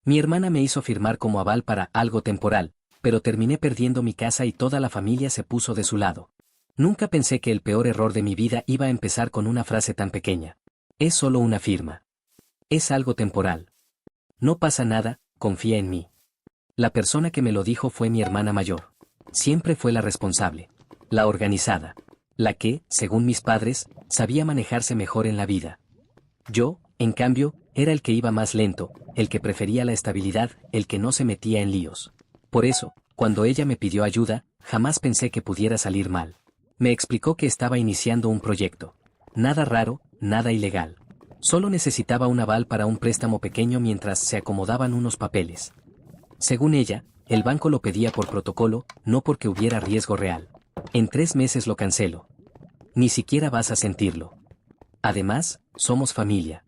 Mi hermana me hizo firmar como aval para algo temporal, pero terminé perdiendo mi casa y toda la familia se puso de su lado. Nunca pensé que el peor error de mi vida iba a empezar con una frase tan pequeña. Es solo una firma. Es algo temporal. No pasa nada, confía en mí. La persona que me lo dijo fue mi hermana mayor. Siempre fue la responsable, la organizada, la que, según mis padres, sabía manejarse mejor en la vida. Yo, en cambio, era el que iba más lento, el que prefería la estabilidad, el que no se metía en líos. Por eso, cuando ella me pidió ayuda, jamás pensé que pudiera salir mal. Me explicó que estaba iniciando un proyecto. Nada raro, nada ilegal. Solo necesitaba un aval para un préstamo pequeño mientras se acomodaban unos papeles. Según ella, el banco lo pedía por protocolo, no porque hubiera riesgo real. En 3 meses lo cancelo. Ni siquiera vas a sentirlo. Además, somos familia.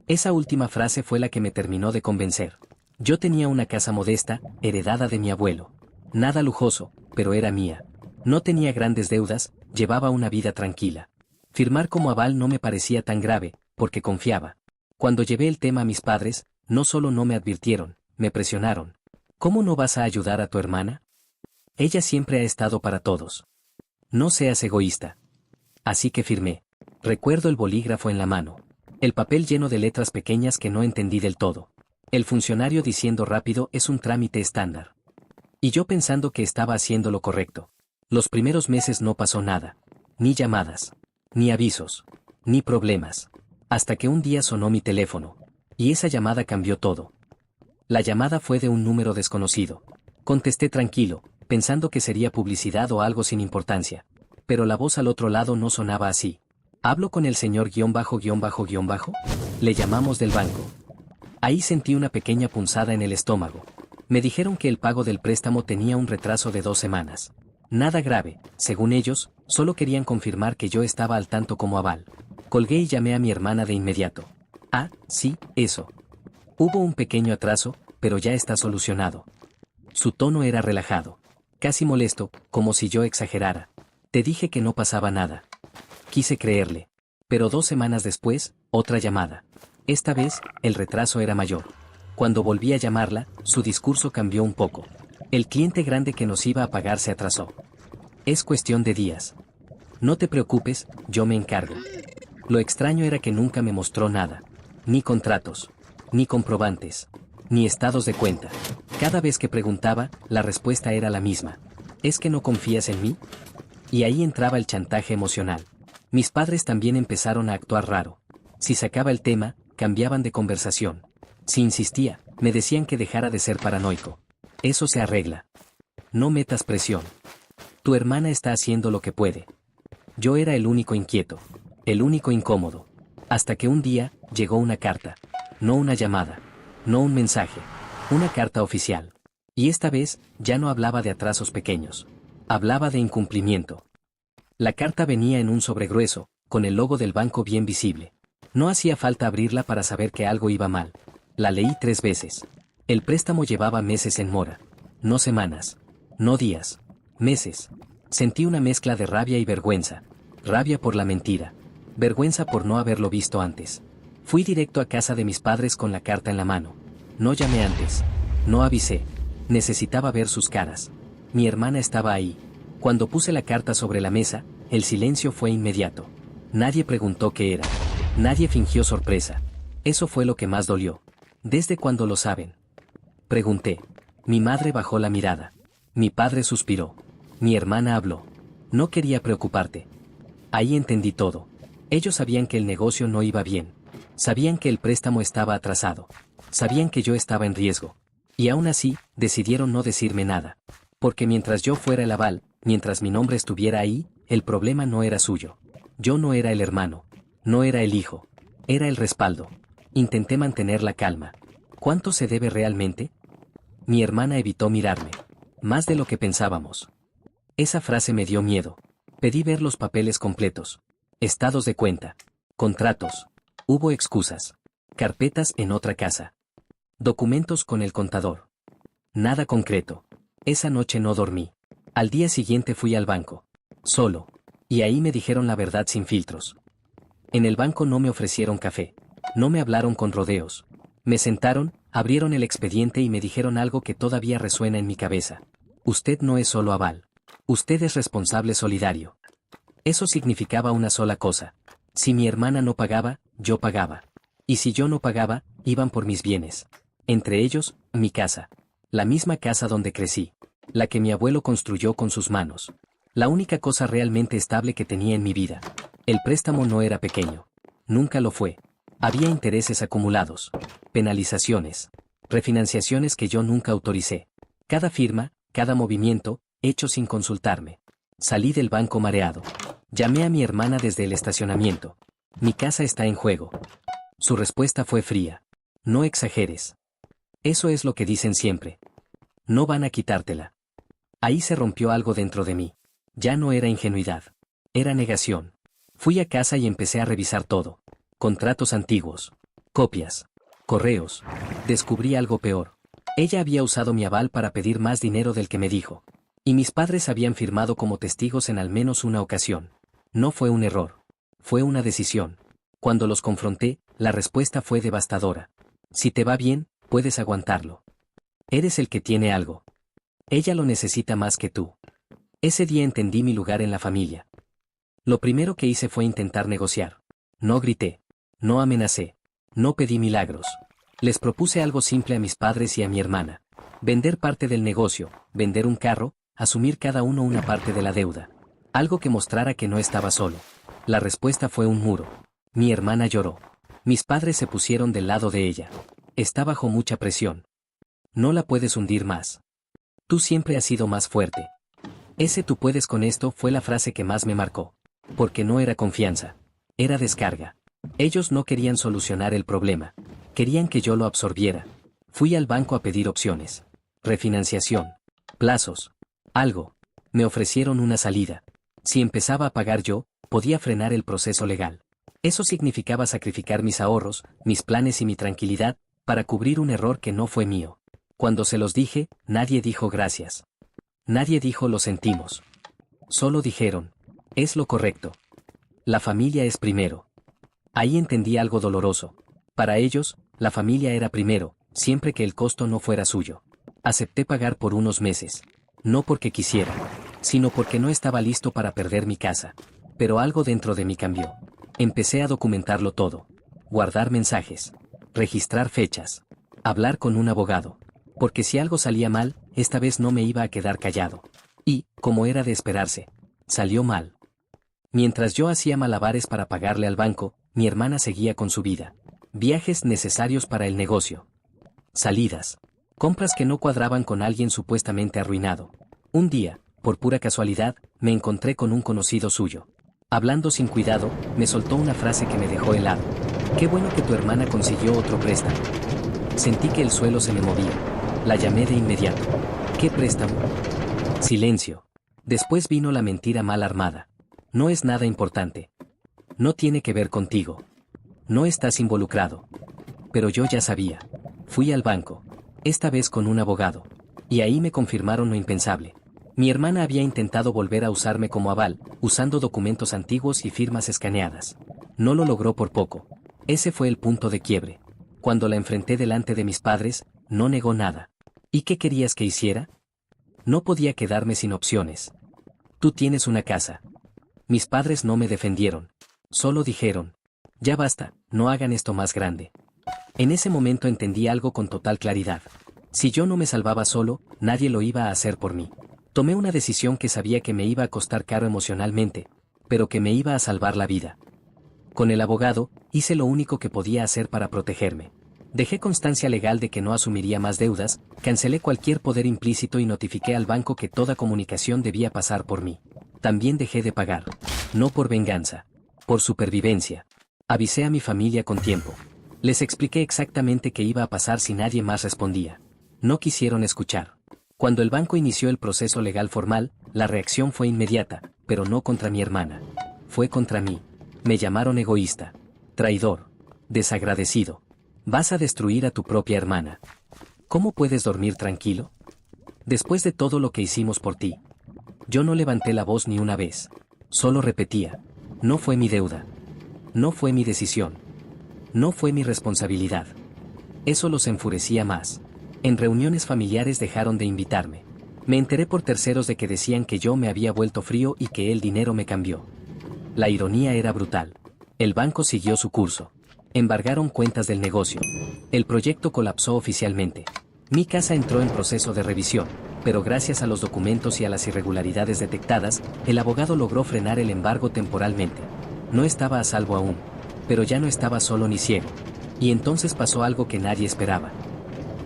Esa última frase fue la que me terminó de convencer. Yo tenía una casa modesta, heredada de mi abuelo. Nada lujoso, pero era mía. No tenía grandes deudas, llevaba una vida tranquila. Firmar como aval no me parecía tan grave, porque confiaba. Cuando llevé el tema a mis padres, no solo no me advirtieron, me presionaron. ¿Cómo no vas a ayudar a tu hermana? Ella siempre ha estado para todos. No seas egoísta. Así que firmé. Recuerdo el bolígrafo en la mano. El papel lleno de letras pequeñas que no entendí del todo. El funcionario diciendo rápido es un trámite estándar. Y yo pensando que estaba haciendo lo correcto. Los primeros meses no pasó nada. Ni llamadas. Ni avisos. Ni problemas. Hasta que un día sonó mi teléfono. Y esa llamada cambió todo. La llamada fue de un número desconocido. Contesté tranquilo, pensando que sería publicidad o algo sin importancia. Pero la voz al otro lado no sonaba así. ¿Hablo con el señor guión bajo guión bajo guión bajo? Le llamamos del banco. Ahí sentí una pequeña punzada en el estómago. Me dijeron que el pago del préstamo tenía un retraso de 2 semanas. Nada grave, según ellos, solo querían confirmar que yo estaba al tanto como aval. Colgué y llamé a mi hermana de inmediato. Ah, sí, eso. Hubo un pequeño atraso, pero ya está solucionado. Su tono era relajado. Casi molesto, como si yo exagerara. Te dije que no pasaba nada. Quise creerle. Pero 2 semanas después, otra llamada. Esta vez, el retraso era mayor. Cuando volví a llamarla, su discurso cambió un poco. El cliente grande que nos iba a pagar se atrasó. Es cuestión de días. No te preocupes, yo me encargo. Lo extraño era que nunca me mostró nada. Ni contratos. Ni comprobantes. Ni estados de cuenta. Cada vez que preguntaba, la respuesta era la misma. ¿Es que no confías en mí? Y ahí entraba el chantaje emocional. Mis padres también empezaron a actuar raro. Si sacaba el tema, cambiaban de conversación. Si insistía, me decían que dejara de ser paranoico. Eso se arregla. No metas presión. Tu hermana está haciendo lo que puede. Yo era el único inquieto. El único incómodo. Hasta que un día, llegó una carta. No una llamada. No un mensaje. Una carta oficial. Y esta vez, ya no hablaba de atrasos pequeños. Hablaba de incumplimiento. La carta venía en un sobre grueso, con el logo del banco bien visible. No hacía falta abrirla para saber que algo iba mal. La leí 3 veces. El préstamo llevaba meses en mora. No semanas. No días. Meses. Sentí una mezcla de rabia y vergüenza. Rabia por la mentira. Vergüenza por no haberlo visto antes. Fui directo a casa de mis padres con la carta en la mano. No llamé antes. No avisé. Necesitaba ver sus caras. Mi hermana estaba ahí. Cuando puse la carta sobre la mesa, el silencio fue inmediato. Nadie preguntó qué era. Nadie fingió sorpresa. Eso fue lo que más dolió. ¿Desde cuándo lo saben? Pregunté. Mi madre bajó la mirada. Mi padre suspiró. Mi hermana habló. No quería preocuparte. Ahí entendí todo. Ellos sabían que el negocio no iba bien. Sabían que el préstamo estaba atrasado. Sabían que yo estaba en riesgo. Y aún así, decidieron no decirme nada. Porque mientras yo fuera el aval, mientras mi nombre estuviera ahí, el problema no era suyo. Yo no era el hermano. No era el hijo. Era el respaldo. Intenté mantener la calma. ¿Cuánto se debe realmente? Mi hermana evitó mirarme. Más de lo que pensábamos. Esa frase me dio miedo. Pedí ver los papeles completos. Estados de cuenta. Contratos. Hubo excusas. Carpetas en otra casa. Documentos con el contador. Nada concreto. Esa noche no dormí. Al día siguiente fui al banco. Solo. Y ahí me dijeron la verdad sin filtros. En el banco no me ofrecieron café. No me hablaron con rodeos. Me sentaron, abrieron el expediente y me dijeron algo que todavía resuena en mi cabeza. Usted no es solo aval. Usted es responsable solidario. Eso significaba una sola cosa. Si mi hermana no pagaba, yo pagaba. Y si yo no pagaba, iban por mis bienes. Entre ellos, mi casa. La misma casa donde crecí. La que mi abuelo construyó con sus manos. La única cosa realmente estable que tenía en mi vida. El préstamo no era pequeño. Nunca lo fue. Había intereses acumulados. Penalizaciones. Refinanciaciones que yo nunca autoricé. Cada firma, cada movimiento, hecho sin consultarme. Salí del banco mareado. Llamé a mi hermana desde el estacionamiento. Mi casa está en juego. Su respuesta fue fría. No exageres. Eso es lo que dicen siempre. No van a quitártela. Ahí se rompió algo dentro de mí. Ya no era ingenuidad. Era negación. Fui a casa y empecé a revisar todo. Contratos antiguos. Copias. Correos. Descubrí algo peor. Ella había usado mi aval para pedir más dinero del que me dijo. Y mis padres habían firmado como testigos en al menos una ocasión. No fue un error. Fue una decisión. Cuando los confronté, la respuesta fue devastadora. Si te va bien, puedes aguantarlo. Eres el que tiene algo. Ella lo necesita más que tú. Ese día entendí mi lugar en la familia. Lo primero que hice fue intentar negociar. No grité. No amenacé. No pedí milagros. Les propuse algo simple a mis padres y a mi hermana. Vender parte del negocio, vender un carro, asumir cada uno una parte de la deuda. Algo que mostrara que no estaba solo. La respuesta fue un muro. Mi hermana lloró. Mis padres se pusieron del lado de ella. Está bajo mucha presión. No la puedes hundir más. Tú siempre has sido más fuerte. Ese tú puedes con esto fue la frase que más me marcó. Porque no era confianza. Era descarga. Ellos no querían solucionar el problema. Querían que yo lo absorbiera. Fui al banco a pedir opciones. Refinanciación. Plazos. Algo. Me ofrecieron una salida. Si empezaba a pagar yo, podía frenar el proceso legal. Eso significaba sacrificar mis ahorros, mis planes y mi tranquilidad, para cubrir un error que no fue mío. Cuando se los dije, nadie dijo gracias. Nadie dijo lo sentimos. Solo dijeron, es lo correcto. La familia es primero. Ahí entendí algo doloroso. Para ellos, la familia era primero, siempre que el costo no fuera suyo. Acepté pagar por unos meses. No porque quisiera, sino porque no estaba listo para perder mi casa. Pero algo dentro de mí cambió. Empecé a documentarlo todo. Guardar mensajes. Registrar fechas. Hablar con un abogado. Porque si algo salía mal, esta vez no me iba a quedar callado. Y, como era de esperarse, salió mal. Mientras yo hacía malabares para pagarle al banco, mi hermana seguía con su vida. Viajes necesarios para el negocio. Salidas. Compras que no cuadraban con alguien supuestamente arruinado. Un día, por pura casualidad, me encontré con un conocido suyo. Hablando sin cuidado, me soltó una frase que me dejó helado. Qué bueno que tu hermana consiguió otro préstamo. Sentí que el suelo se me movía. La llamé de inmediato. ¿Qué préstamo? Silencio. Después vino la mentira mal armada. No es nada importante. No tiene que ver contigo. No estás involucrado. Pero yo ya sabía. Fui al banco. Esta vez con un abogado. Y ahí me confirmaron lo impensable. Mi hermana había intentado volver a usarme como aval, usando documentos antiguos y firmas escaneadas. No lo logró por poco. Ese fue el punto de quiebre. Cuando la enfrenté delante de mis padres, no negó nada. ¿Y qué querías que hiciera? No podía quedarme sin opciones. Tú tienes una casa. Mis padres no me defendieron. Solo dijeron, ya basta, no hagan esto más grande. En ese momento entendí algo con total claridad. Si yo no me salvaba solo, nadie lo iba a hacer por mí. Tomé una decisión que sabía que me iba a costar caro emocionalmente, pero que me iba a salvar la vida. Con el abogado, hice lo único que podía hacer para protegerme. Dejé constancia legal de que no asumiría más deudas, cancelé cualquier poder implícito y notifiqué al banco que toda comunicación debía pasar por mí. También dejé de pagar. No por venganza. Por supervivencia. Avisé a mi familia con tiempo. Les expliqué exactamente qué iba a pasar si nadie más respondía. No quisieron escuchar. Cuando el banco inició el proceso legal formal, la reacción fue inmediata, pero no contra mi hermana. Fue contra mí. Me llamaron egoísta, traidor, desagradecido. Vas a destruir a tu propia hermana. ¿Cómo puedes dormir tranquilo? Después de todo lo que hicimos por ti. Yo no levanté la voz ni una vez. Solo repetía. No fue mi deuda. No fue mi decisión. No fue mi responsabilidad. Eso los enfurecía más. En reuniones familiares dejaron de invitarme. Me enteré por terceros de que decían que yo me había vuelto frío y que el dinero me cambió. La ironía era brutal. El banco siguió su curso. Embargaron cuentas del negocio. El proyecto colapsó oficialmente. Mi casa entró en proceso de revisión, pero gracias a los documentos y a las irregularidades detectadas, el abogado logró frenar el embargo temporalmente. No estaba a salvo aún, pero ya no estaba solo ni ciego. Y entonces pasó algo que nadie esperaba.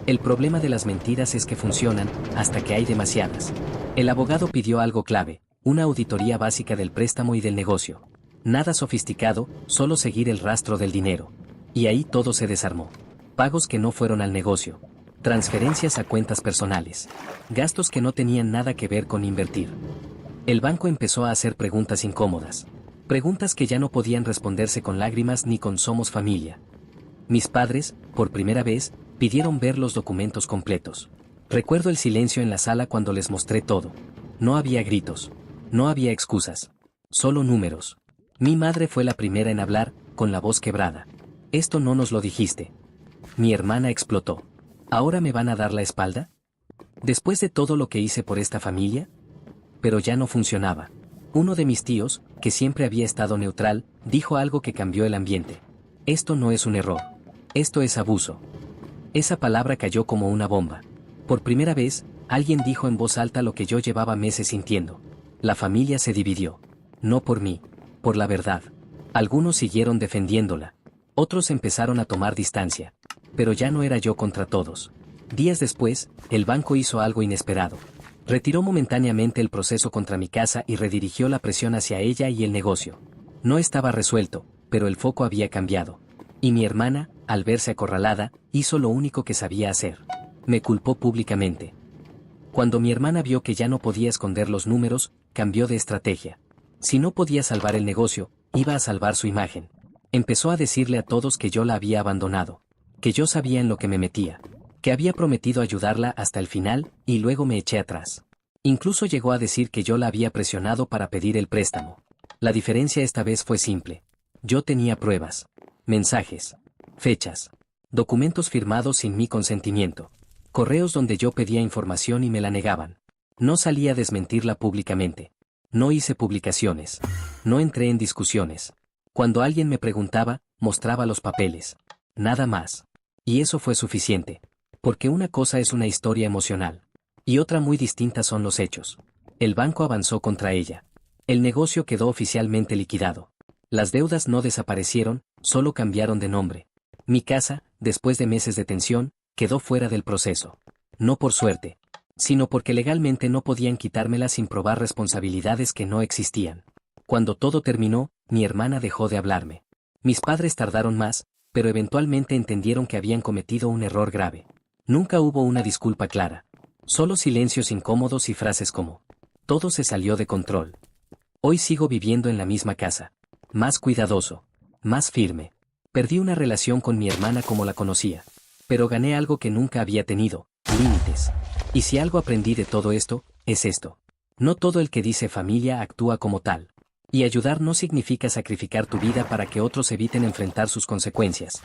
El problema de las mentiras es que funcionan hasta que hay demasiadas. El abogado pidió algo clave, una auditoría básica del préstamo y del negocio. Nada sofisticado, solo seguir el rastro del dinero. Y ahí todo se desarmó. Pagos que no fueron al negocio. Transferencias a cuentas personales. Gastos que no tenían nada que ver con invertir. El banco empezó a hacer preguntas incómodas. Preguntas que ya no podían responderse con lágrimas ni con "somos familia". Mis padres, por primera vez, pidieron ver los documentos completos. Recuerdo el silencio en la sala cuando les mostré todo. No había gritos. No había excusas. Solo números. Mi madre fue la primera en hablar, con la voz quebrada. «Esto no nos lo dijiste». Mi hermana explotó. ¿Ahora me van a dar la espalda? ¿Después de todo lo que hice por esta familia? Pero ya no funcionaba. Uno de mis tíos, que siempre había estado neutral, dijo algo que cambió el ambiente. «Esto no es un error. Esto es abuso». Esa palabra cayó como una bomba. Por primera vez, alguien dijo en voz alta lo que yo llevaba meses sintiendo. La familia se dividió. No por mí, por la verdad. Algunos siguieron defendiéndola. Otros empezaron a tomar distancia. Pero ya no era yo contra todos. Días después, el banco hizo algo inesperado. Retiró momentáneamente el proceso contra mi casa y redirigió la presión hacia ella y el negocio. No estaba resuelto, pero el foco había cambiado. Y mi hermana, al verse acorralada, hizo lo único que sabía hacer. Me culpó públicamente. Cuando mi hermana vio que ya no podía esconder los números, cambió de estrategia. Si no podía salvar el negocio, iba a salvar su imagen. Empezó a decirle a todos que yo la había abandonado, que yo sabía en lo que me metía, que había prometido ayudarla hasta el final, y luego me eché atrás. Incluso llegó a decir que yo la había presionado para pedir el préstamo. La diferencia esta vez fue simple. Yo tenía pruebas, mensajes, fechas, documentos firmados sin mi consentimiento, correos donde yo pedía información y me la negaban. No salí a desmentirla públicamente. No hice publicaciones. No entré en discusiones. Cuando alguien me preguntaba, mostraba los papeles. Nada más. Y eso fue suficiente. Porque una cosa es una historia emocional. Y otra muy distinta son los hechos. El banco avanzó contra ella. El negocio quedó oficialmente liquidado. Las deudas no desaparecieron, solo cambiaron de nombre. Mi casa, después de meses de tensión, quedó fuera del proceso. No por suerte, sino porque legalmente no podían quitármela sin probar responsabilidades que no existían. Cuando todo terminó, mi hermana dejó de hablarme. Mis padres tardaron más, pero eventualmente entendieron que habían cometido un error grave. Nunca hubo una disculpa clara. Solo silencios incómodos y frases como: «Todo se salió de control». Hoy sigo viviendo en la misma casa. Más cuidadoso. Más firme. Perdí una relación con mi hermana como la conocía. Pero gané algo que nunca había tenido: límites. Y si algo aprendí de todo esto, es esto. No todo el que dice familia actúa como tal. Y ayudar no significa sacrificar tu vida para que otros eviten enfrentar sus consecuencias.